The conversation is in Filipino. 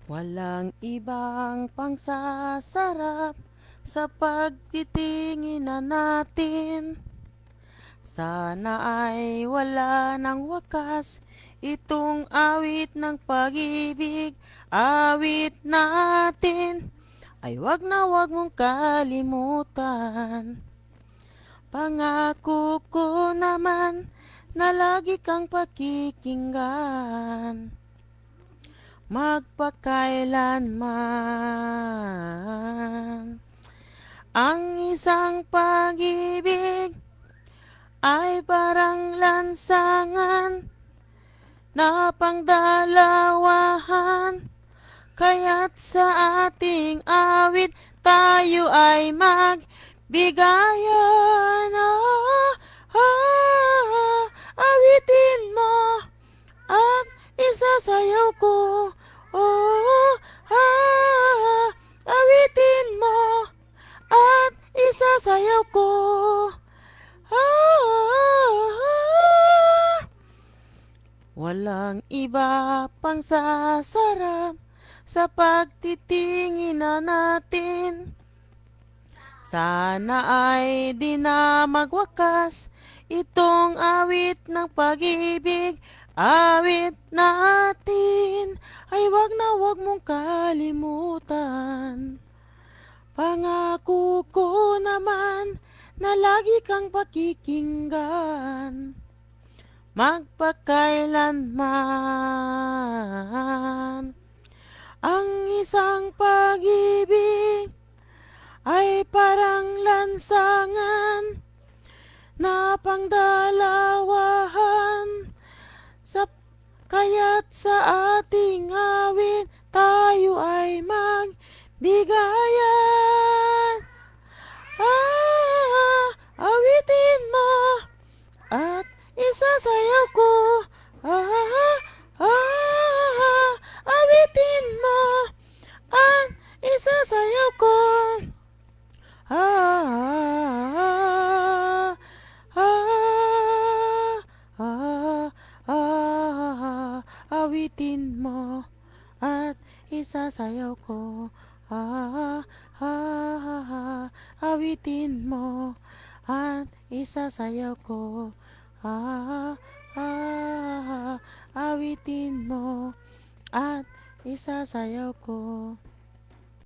Walang ibang pangsasarap sa pagtitingin na natin. Sana ay wala ng wakas itong awit ng pag-ibig. Awit natin ay wag na wag mong kalimutan. Pangako ko naman na lagi kang pakikinggan magpakailanman. Ang isang pag-ibig ay parang lansangan na pangdalawahan, kaya't sa ating awit tayo ay magbigayan. Awitin mo at isasayaw ko. Awitin mo at isasayaw ko. Walang iba pang sasarap sa pagtitingin na natin. Sana ay di na magwakas itong awit ng pag-ibig. Awit natin ay wag na wag mong kalimutan. Pangako ko naman na lagi kang pakikinggan magpakailanman. Ang isang pag-ibig ay parang lansangan na pangdalawahan, kaya't sa ating awit tayo ay magbigayan. Awitin mo at isasayaw ko. Awitin mo at isasayaw ko. Awitin mo at isasayaw ko. Awitin mo at isasayaw ko. Awitin mo at isasayaw ko.